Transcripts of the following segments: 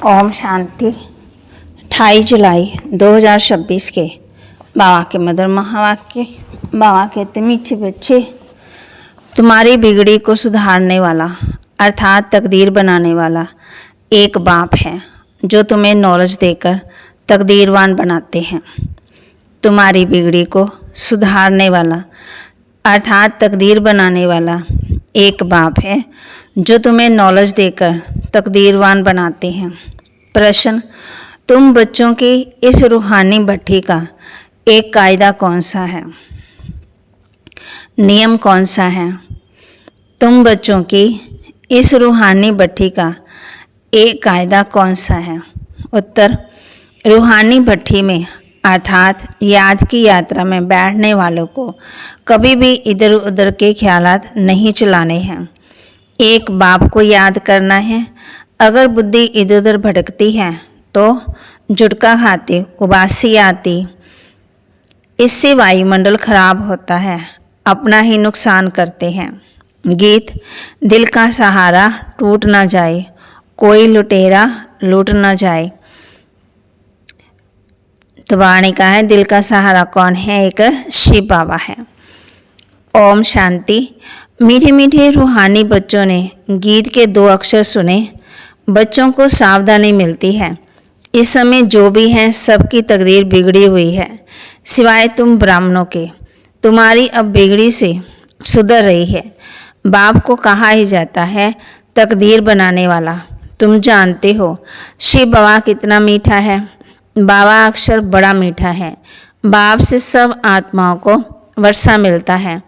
ओम शांति। 28 जुलाई 2026 के बाबा के मधुर महावाक्य। बाबा कहते, मीठे बच्चे, तुम्हारी बिगड़ी को सुधारने वाला अर्थात तकदीर बनाने वाला एक बाप है जो तुम्हें नॉलेज देकर तकदीरवान बनाते हैं। तुम्हारी बिगड़ी को सुधारने वाला अर्थात तकदीर बनाने वाला एक बाप है जो तुम्हें नॉलेज देकर तकदीरवान बनाते हैं। प्रश्न, तुम बच्चों की इस रूहानी भट्ठी का एक कायदा कौन सा है? नियम कौन सा है? तुम बच्चों की इस रूहानी भट्ठी का एक कायदा कौन सा है? उत्तर, रूहानी भट्ठी में अर्थात याद की यात्रा में बैठने वालों को कभी भी इधर उधर के ख्यालात नहीं चलाने हैं। एक बाप को याद करना है। अगर बुद्धि इधर उधर भटकती है तो झुटका खाती, उबासी आती, इससे वायुमंडल खराब होता है, अपना ही नुकसान करते हैं। गीत, दिल का सहारा टूट ना जाए, कोई लुटेरा लूट ना जाए। तो बाबा ने कहा है, दिल का सहारा कौन है? एक शिव बाबा है। ओम शांति। मीठे मीठे रूहानी बच्चों ने गीत के 2 अक्षर सुने। बच्चों को सावधानी मिलती है। इस समय जो भी हैं सबकी तकदीर बिगड़ी हुई है, सिवाय तुम ब्राह्मणों के। तुम्हारी अब बिगड़ी से सुधर रही है। बाप को कहा ही जाता है तकदीर बनाने वाला। तुम जानते हो शिव बाबा कितना मीठा है। बाबा अक्षर बड़ा मीठा है। बाप से सब आत्माओं को वर्षा मिलता है।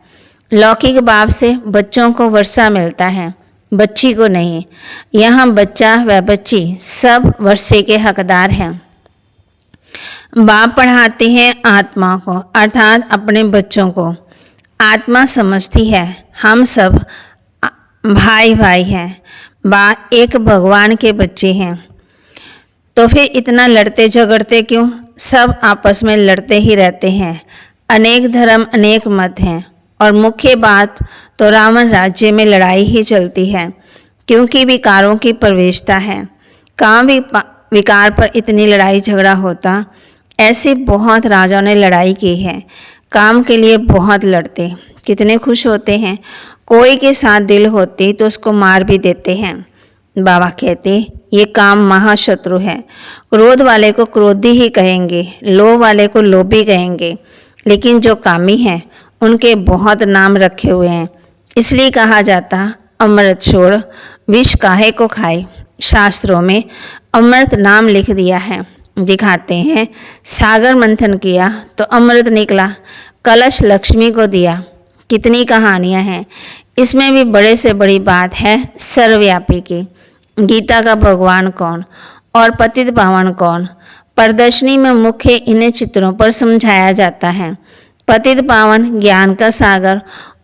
लौकिक बाप से बच्चों को वर्षा मिलता है, बच्ची को नहीं। यहाँ बच्चा व बच्ची सब वर्षे के हकदार हैं। बाप पढ़ाते हैं आत्मा को अर्थात अपने बच्चों को। आत्मा समझती है हम सब भाई भाई हैं, एक भगवान के बच्चे हैं। तो फिर इतना लड़ते झगड़ते क्यों? सब आपस में लड़ते ही रहते हैं। अनेक धर्म अनेक मत हैं और मुख्य बात तो रावण राज्य में लड़ाई ही चलती है, क्योंकि विकारों की प्रवेशता है। काम विकार पर इतनी लड़ाई झगड़ा होता, ऐसे बहुत राजाओं ने लड़ाई की है। काम के लिए बहुत लड़ते, कितने खुश होते हैं। कोई के साथ दिल होती तो उसको मार भी देते हैं। बाबा कहते, ये काम महाशत्रु है। क्रोध वाले को क्रोधी ही कहेंगे, लोभ वाले को लोभी कहेंगे, लेकिन जो कामी हैं उनके बहुत नाम रखे हुए हैं। इसलिए कहा जाता, अमृत छोड़ विष काहे को खाए। शास्त्रों में अमृत नाम लिख दिया है। दिखाते हैं सागर मंथन किया तो अमृत निकला, कलश लक्ष्मी को दिया। कितनी कहानियां हैं। इसमें भी बड़े से बड़ी बात है सर्वव्यापी की। गीता का भगवान कौन और पतित पावन कौन? प्रदर्शनी में मुख्य इन्हें चित्रों पर समझाया जाता है। पतित पावन ज्ञान का सागर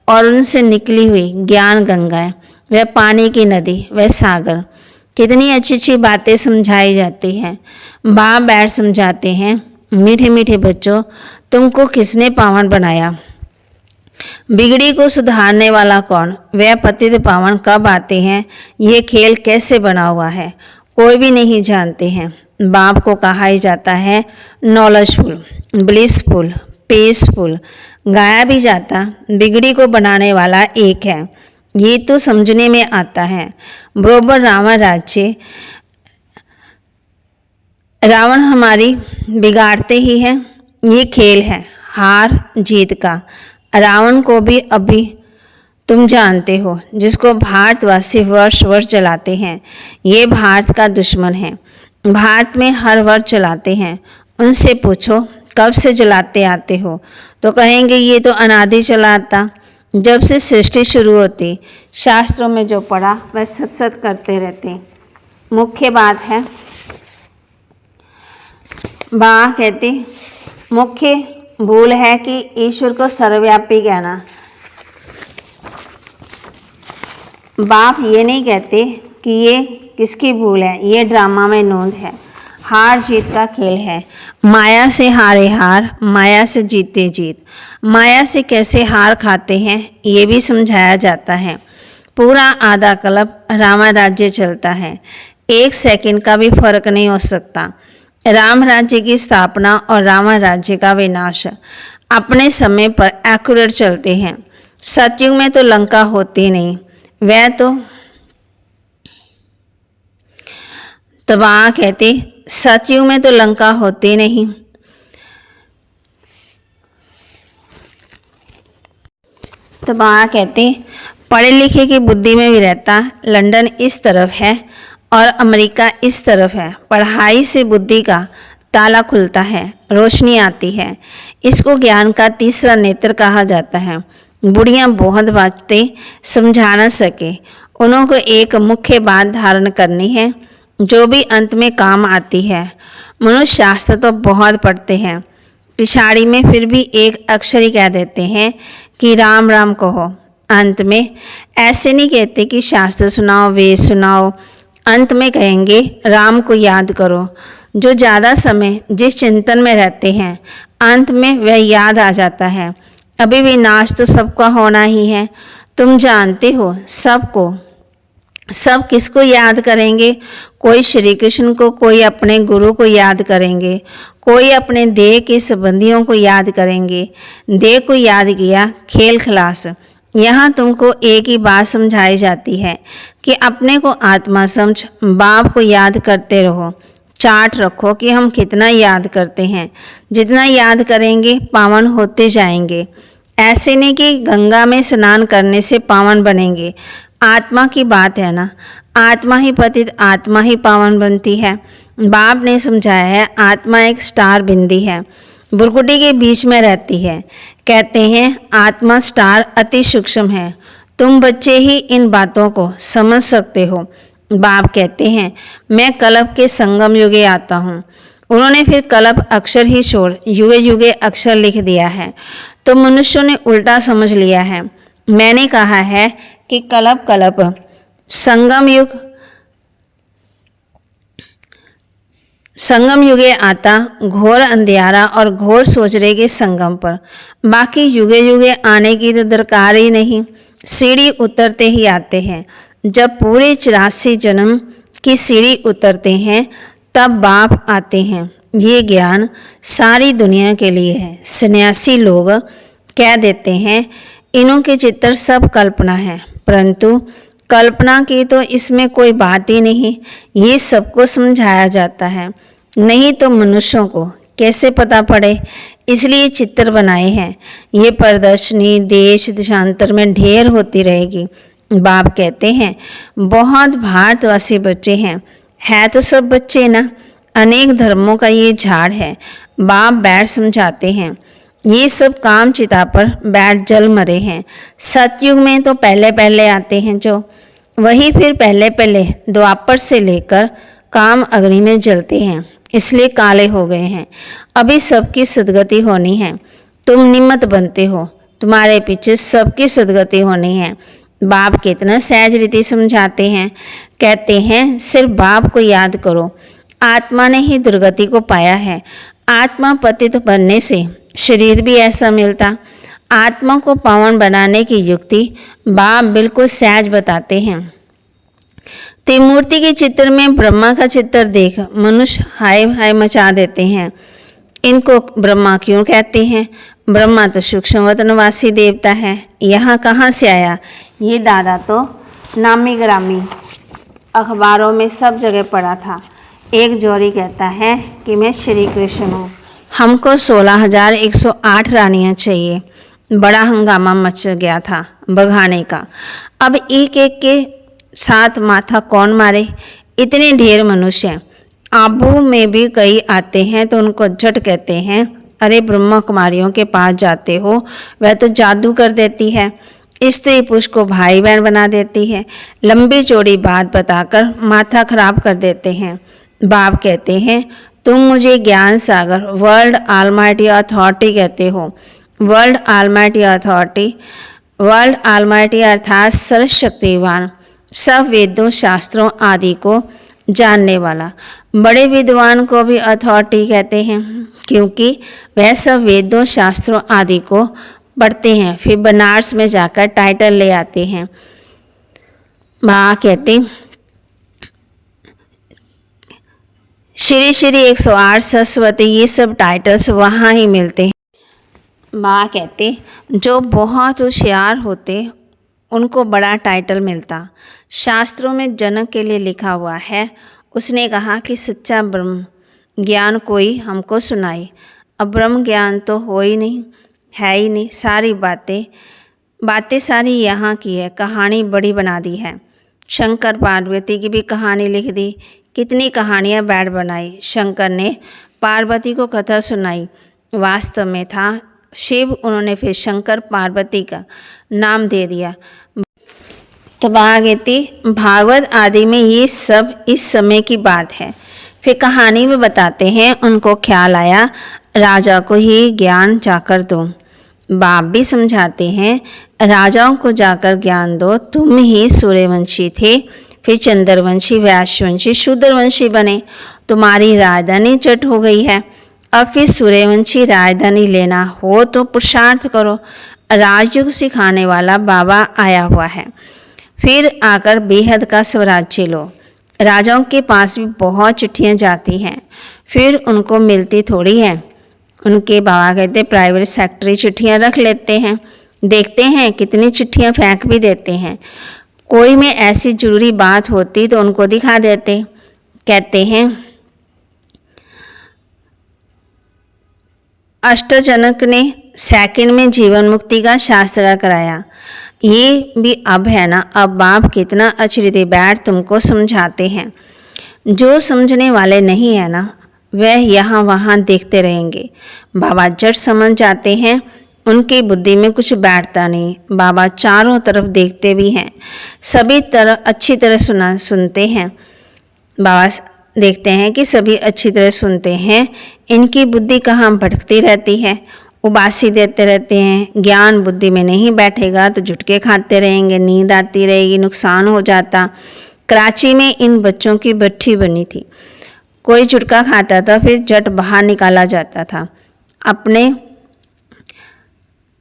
और उनसे निकली हुई ज्ञान गंगा, वह पानी की नदी, वह सागर। कितनी अच्छी अच्छी बातें समझाई जाती हैं। बाप बैठ समझाते हैं, मीठे मीठे बच्चों, तुमको किसने पावन बनाया? बिगड़ी को सुधारने वाला कौन? वह पतित पावन कब आते हैं? ये खेल कैसे बना हुआ है? कोई भी नहीं जानते हैं। बाप को कहा ही जाता है नॉलेजफुल, ब्लिसफुल, पीसफुल। गाया भी जाता, बिगड़ी को बनाने वाला एक है। ये तो समझने में आता है। बरोबर रावण राज्य, रावण हमारी बिगाड़ते ही है। ये खेल है हार जीत का। रावण को भी अभी तुम जानते हो, जिसको भारतवासी वर्ष वर्ष जलाते हैं। ये भारत का दुश्मन है। भारत में हर वर्ष जलाते हैं। उनसे पूछो कब से जलाते आते हो, तो कहेंगे ये तो अनादि चला आता, जब से सृष्टि शुरू होती। शास्त्रों में जो पढ़ा वह सत सत करते रहते। मुख्य बात है, बाबा कहते, मुख्य भूल है कि ईश्वर को सर्वव्यापी कहना। बाप ये नहीं कहते कि ये किसकी भूल है, ये ड्रामा में नोंद है। हार जीत का खेल है। माया से हारे हार, माया से जीते जीत। माया से कैसे हार खाते हैं ये भी समझाया जाता है। पूरा आधा कल्प रावण राज्य चलता है। एक सेकंड का भी फर्क नहीं हो सकता। राम राज्य की स्थापना और रावण राज्य का विनाश अपने समय पर एक्यूरेट चलते हैं। सतयुग में तो लंका होती नहीं, वह तो तबाह कहते, सतयुग में तो लंका होती नहीं। तबाह कहते, पढ़े लिखे की बुद्धि में भी रहता, लंदन इस तरफ है और अमेरिका इस तरफ है। पढ़ाई से बुद्धि का ताला खुलता है, रोशनी आती है। इसको ज्ञान का तीसरा नेत्र कहा जाता है। बुढ़ियाँ बहुत बातें समझा न सके, उन्हों को एक मुख्य बात धारण करनी है जो भी अंत में काम आती है। मनुष्य शास्त्र तो बहुत पढ़ते हैं, पिछाड़ी में फिर भी एक अक्षर ही कह देते हैं कि राम राम कहो। अंत में ऐसे नहीं कहते कि शास्त्र सुनाओ, वेद सुनाओ, अंत में कहेंगे राम को याद करो। जो ज़्यादा समय जिस चिंतन में रहते हैं, अंत में वह याद आ जाता है। अभी विनाश तो सबका होना ही है, तुम जानते हो सबको। सब किसको याद करेंगे? कोई श्री कृष्ण को, कोई अपने गुरु को याद करेंगे, कोई अपने देह के संबंधियों को याद करेंगे। देह को याद किया, खेल खलास। यहाँ तुमको एक ही बात समझाई जाती है कि अपने को आत्मा समझ, बाप को याद करते रहो। चार्ट रखो कि हम कितना याद करते हैं। जितना याद करेंगे पावन होते जाएंगे। ऐसे नहीं कि गंगा में स्नान करने से पावन बनेंगे। आत्मा की बात है ना, आत्मा ही पतित, आत्मा ही पावन बनती है। बाप ने समझाया है, आत्मा एक स्टार बिंदी है, बुरकुटी के बीच में रहती है। कहते हैं आत्मा स्टार अति सूक्ष्म है। तुम बच्चे ही इन बातों को समझ सकते हो। बाप कहते हैं मैं कल्प के संगम युगे आता हूँ। उन्होंने फिर कल्प अक्षर ही छोड़ युगे युगे अक्षर लिख दिया है, तो मनुष्यों ने उल्टा समझ लिया है। मैंने कहा है कि कल्प कल्प संगम युगे आता, घोर अंधियारा और घोर सोचरे के संगम पर। बाकी युगे युगे आने की तो दरकार ही नहीं, सीढ़ी उतरते ही आते हैं। जब पूरे 84 जन्म की सीढ़ी उतरते हैं तब बाप आते हैं। ये ज्ञान सारी दुनिया के लिए है। सन्यासी लोग कह देते हैं इन्हों के चित्र सब कल्पना है, परंतु कल्पना की तो इसमें कोई बात ही नहीं। ये सबको समझाया जाता है, नहीं तो मनुष्यों को कैसे पता पड़े, इसलिए चित्र बनाए हैं। ये प्रदर्शनी देश देशांतर में ढेर होती रहेगी। बाप कहते हैं बहुत भारतवासी बच्चे हैं, है तो सब बच्चे ना, अनेक धर्मों का ये झाड़ है। बाप बैठ समझाते हैं ये सब काम चिता पर बैठ जल मरे हैं। सतयुग में तो पहले पहले आते हैं जो, वही फिर पहले पहले द्वापर से लेकर काम अग्नि में जलते हैं, इसलिए काले हो गए हैं। अभी सबकी सदगति होनी है। तुम निमित्त बनते हो, तुम्हारे पीछे सबकी सदगति होनी है। बाप कितना सहज रीति समझाते हैं। कहते हैं सिर्फ बाप को याद करो। आत्मा ने ही दुर्गति को पाया है। आत्मा पतित बनने से शरीर भी ऐसा मिलता। आत्मा को पावन बनाने की युक्ति बाप बिल्कुल सहज बताते हैं। त्रिमूर्ति के चित्र में ब्रह्मा का चित्र देख मनुष्य हाय हाय मचा देते हैं। इनको ब्रह्मा क्यों कहते हैं? ब्रह्मा तो सूक्ष्म वतनवासी देवता है, यहाँ कहाँ से आया? ये दादा तो नामी ग्रामी अखबारों में सब जगह पढ़ा था। एक जोरी कहता है कि मैं श्री कृष्ण हूँ, हमको 16,108 रानियाँ चाहिए। बड़ा हंगामा मच गया था भगाने का। अब एक एक के साथ माथा कौन मारे? इतने ढेर मनुष्य हैं। आबू में भी कई आते हैं तो उनको झट कहते हैं अरे ब्रह्मा कुमारियों के पास जाते हो, वह तो जादू कर देती है, स्त्री पुरुष को भाई बहन बना देती है। लंबी चौड़ी बात बताकर माथा खराब कर देते हैं। बाप कहते हैं तुम मुझे ज्ञान सागर वर्ल्ड ऑलमाइटी अथॉरिटी कहते हो। World almighty authority, world almighty अर्थात सर्वशक्तिवान, सब वेदों शास्त्रों आदि को जानने वाला। बड़े विद्वान को भी अथॉरिटी कहते हैं क्योंकि वह सब वेदों शास्त्रों आदि को पढ़ते हैं, फिर बनारस में जाकर टाइटल ले आते हैं। माँ कहते श्री श्री 108 सरस्वती, ये सब टाइटल्स वहाँ ही मिलते हैं। माँ कहते जो बहुत होशियार होते उनको बड़ा टाइटल मिलता। शास्त्रों में जनक के लिए लिखा हुआ है, उसने कहा कि सच्चा ब्रह्म ज्ञान कोई हमको सुनाए। अब ब्रह्म ज्ञान तो हो ही नहीं, है ही नहीं। सारी बातें सारी यहाँ की है, कहानी बड़ी बना दी है। शंकर पार्वती की भी कहानी लिख दी, कितनी कहानियाँ बैठ बनाई। शंकर ने पार्वती को कथा सुनाई, वास्तव में था शिव, उन्होंने फिर शंकर पार्वती का नाम दे दिया। तब आगे थी भागवत आदि में ये सब इस समय की बात है। फिर कहानी में बताते हैं उनको ख्याल आया राजा को ही ज्ञान जाकर दो। बाप भी समझाते हैं राजाओं को जाकर ज्ञान दो, तुम ही सूर्यवंशी थे, फिर चंद्रवंशी, वैश्यवंशी, शूद्रवंशी बने, तुम्हारी राजधानी चट हो गई है। अब फिर सूर्यवंशी राजधानी लेना हो तो पुरुषार्थ करो। राजयोग सिखाने वाला बाबा आया हुआ है, फिर आकर बेहद का स्वराज्य लो। राजाओं के पास भी बहुत चिट्ठियाँ जाती हैं, फिर उनको मिलती थोड़ी है। उनके बाबा कहते प्राइवेट सेक्रेटरी चिट्ठियाँ रख लेते हैं, देखते हैं कितनी चिट्ठियाँ फेंक भी देते हैं। कोई में ऐसी जरूरी बात होती तो उनको दिखा देते। कहते हैं अष्टजनक ने सेकंड में जीवन मुक्ति का शास्त्र कराया। ये भी अब है ना, अब बाप कितना अचरित बैठ तुमको समझाते हैं। जो समझने वाले नहीं है ना, वह यहाँ वहाँ देखते रहेंगे। बाबा जट समझ जाते हैं, उनकी बुद्धि में कुछ बैठता नहीं। बाबा चारों तरफ देखते भी हैं, सभी तरह अच्छी तरह सुनते हैं। बाबा देखते हैं कि सभी अच्छी तरह सुनते हैं, इनकी बुद्धि कहाँ भटकती रहती है, उबासी देते रहते हैं। ज्ञान बुद्धि में नहीं बैठेगा तो झुटके खाते रहेंगे, नींद आती रहेगी, नुकसान हो जाता। कराची में इन बच्चों की भट्ठी बनी थी, कोई झुटका खाता था फिर जट बाहर निकाला जाता था।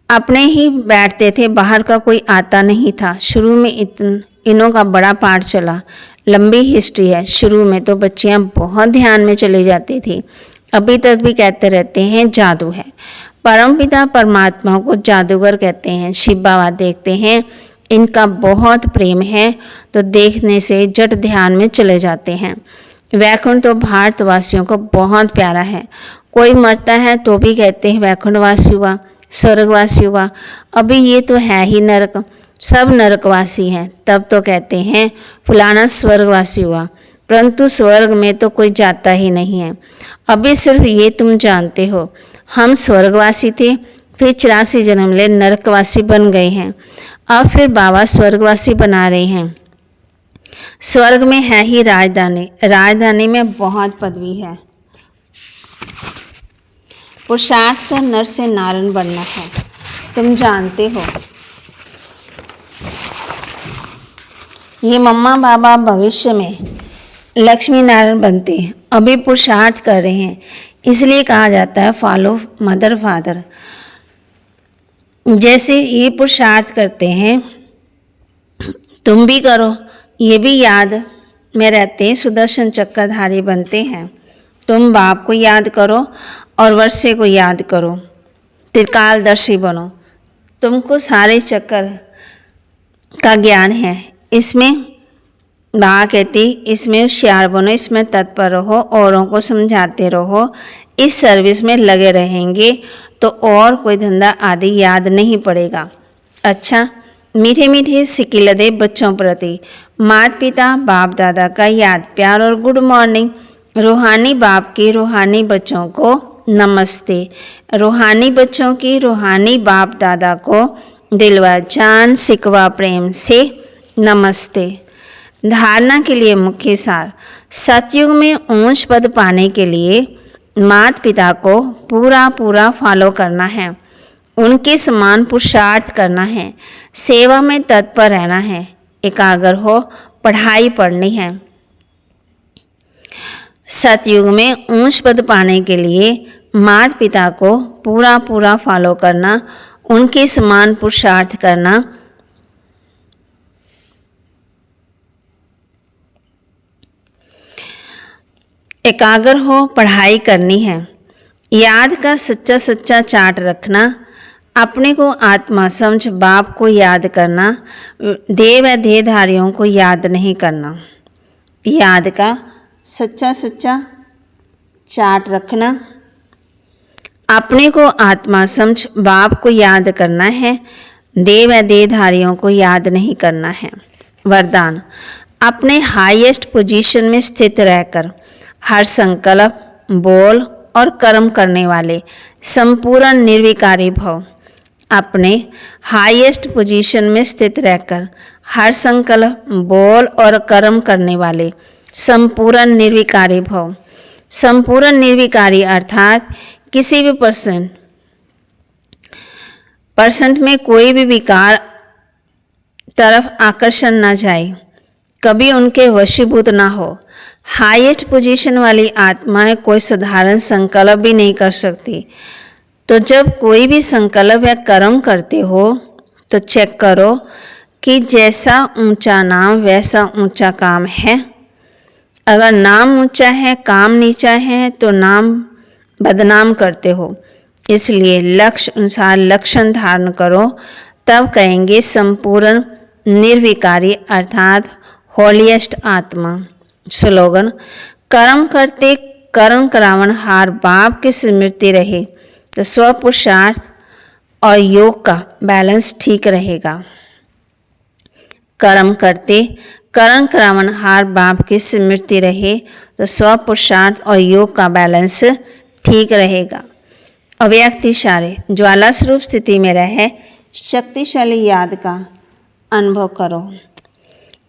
अपने ही बैठते थे, बाहर का कोई आता नहीं था। शुरू में इनों का बड़ा पाठ चला, लंबी हिस्ट्री है। शुरू में तो बच्चियां बहुत ध्यान में चली जाती थी, अभी तक भी कहते रहते हैं जादू है। परमपिता परमात्मा को जादूगर कहते हैं। शिव बाबा देखते हैं इनका बहुत प्रेम है तो देखने से जट ध्यान में चले जाते हैं। वैकुंठ तो भारतवासियों को बहुत प्यारा है, कोई मरता है तो भी कहते हैं वैकुंठवासी हुआ, स्वर्गवासी हुआ। अभी ये तो है ही नरक, सब नरकवासी हैं, तब तो कहते हैं फलाना स्वर्गवासी हुआ, परंतु स्वर्ग में तो कोई जाता ही नहीं है। अभी सिर्फ ये तुम जानते हो, हम स्वर्गवासी थे, फिर 84 जन्म ले नरकवासी बन गए हैं, अब फिर बाबा स्वर्गवासी बना रहे हैं। स्वर्ग में है ही राजधानी, राजधानी में बहुत पदवी है। पुरुषार्थ का नर से नारायण बनना है, तुम जानते हो। ये मम्मा बाबा भविष्य में लक्ष्मी नारायण बनते हैं, अभी पुरुषार्थ कर रहे हैं, इसलिए कहा जाता है फॉलो मदर फादर। जैसे ये पुरुषार्थ करते हैं तुम भी करो, ये भी याद में रहते हैं, सुदर्शन चक्रधारी बनते हैं। तुम बाप को याद करो और वर्षे को याद करो, त्रिकालदर्शी बनो। तुमको सारे चक्र का ज्ञान है, इसमें बाबा कहती इसमें होशियार बनो, इसमें तत्पर रहो, औरों को समझाते रहो। इस सर्विस में लगे रहेंगे तो और कोई धंधा आदि याद नहीं पड़ेगा। अच्छा, मीठे मीठे सिकिलदे बच्चों प्रति माता पिता बाप दादा का याद प्यार और गुड मॉर्निंग। रूहानी बाप की रूहानी बच्चों को नमस्ते, रूहानी बच्चों की रूहानी बाप दादा को दिलवा जान सिकवा प्रेम से नमस्ते। धारणा के लिए मुख्य सार, सतयुग में ऊंच पद पाने के लिए माता पिता को पूरा फॉलो करना है, उनके समान पुरुषार्थ करना है, सेवा में तत्पर रहना है, एकाग्र हो, पढ़ाई पढ़नी है। सतयुग में ऊंच पद पाने के लिए माता पिता को पूरा फॉलो करना, उनके समान पुरुषार्थ करना, एकाग्र हो पढ़ाई करनी है। याद का सच्चा सच्चा चार्ट रखना, अपने को आत्मा समझ बाप को याद करना, देह व देहधारियों को याद नहीं करना। याद का सच्चा सच्चा चार्ट रखना, अपने को आत्मा समझ बाप को याद करना है, देह व देहधारियों को याद नहीं करना है। वरदान, अपने हाईएस्ट पोजीशन में स्थित रहकर हर संकल्प, बोल और कर्म करने वाले संपूर्ण निर्विकारी भव। अपने हाईएस्ट पोजीशन में स्थित रहकर हर संकल्प, बोल और कर्म करने वाले संपूर्ण निर्विकारी भव। संपूर्ण निर्विकारी अर्थात किसी भी परसेंट में कोई भी विकार तरफ आकर्षण न जाए, कभी उनके वशीभूत ना हो। हाईएस्ट पोजीशन वाली आत्माएं कोई साधारण संकल्प भी नहीं कर सकती। तो जब कोई भी संकल्प या कर्म करते हो तो चेक करो कि जैसा ऊंचा नाम वैसा ऊंचा काम है। अगर नाम ऊंचा है, काम नीचा है तो नाम बदनाम करते हो। इसलिए लक्ष्य अनुसार लक्षण धारण करो, तब कहेंगे संपूर्ण निर्विकारी अर्थात होलीएस्ट आत्मा। स्लोगन, कर्म करते कर्म करावन हार बाप की स्मृति रहे तो स्वपुरुषार्थ और योग का बैलेंस ठीक रहेगा। कर्म करते कर्म करावन हार बाप की स्मृति रहे तो स्वपुरुषार्थ और योग का बैलेंस ठीक रहेगा। अव्यक्त इशारे, ज्वाला स्वरूप स्थिति में रहे शक्तिशाली याद का अनुभव करो।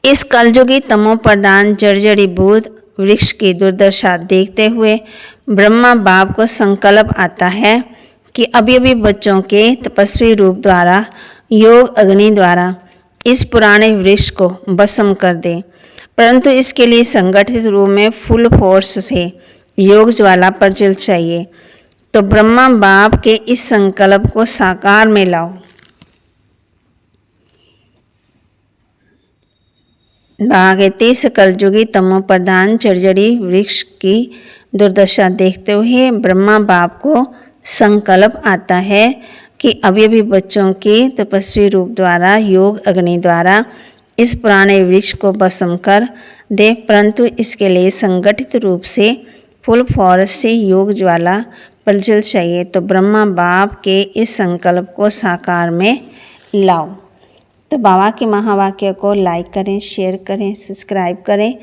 इस कलयुगी तमो प्रधान जर्जरी बूढ़ वृक्ष की दुर्दशा देखते हुए ब्रह्मा बाप को संकल्प आता है कि अभी अभी बच्चों के तपस्वी रूप द्वारा, योग अग्नि द्वारा इस पुराने वृक्ष को भस्म कर दे, परंतु इसके लिए संगठित रूप में फुल फोर्स से योग ज्वाला प्रज्वल चाहिए। तो ब्रह्मा बाप के इस संकल्प को साकार में लाओ। भागते कलयुगी तमो प्रधान जर्जरी वृक्ष की दुर्दशा देखते हुए ब्रह्मा बाप को संकल्प आता है कि अभी अभी बच्चों के तपस्वी रूप द्वारा, योग अग्नि द्वारा इस पुराने वृक्ष को भस्म कर दे, परंतु इसके लिए संगठित रूप से फुल फोर्स से योग ज्वाला प्रज्वल चाहिए। तो ब्रह्मा बाप के इस संकल्प को साकार में लाओ। तो बाबा के महावाक्य को लाइक करें, शेयर करें, सब्सक्राइब करें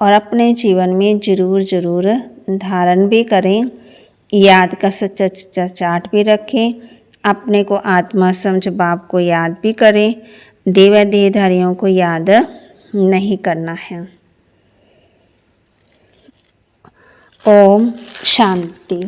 और अपने जीवन में ज़रूर धारण भी करें। याद का सच्चा सच्चा चार्ट भी रखें, अपने को आत्मा समझ बाप को याद भी करें, देव देहधारियों को याद नहीं करना है। ओम शांति।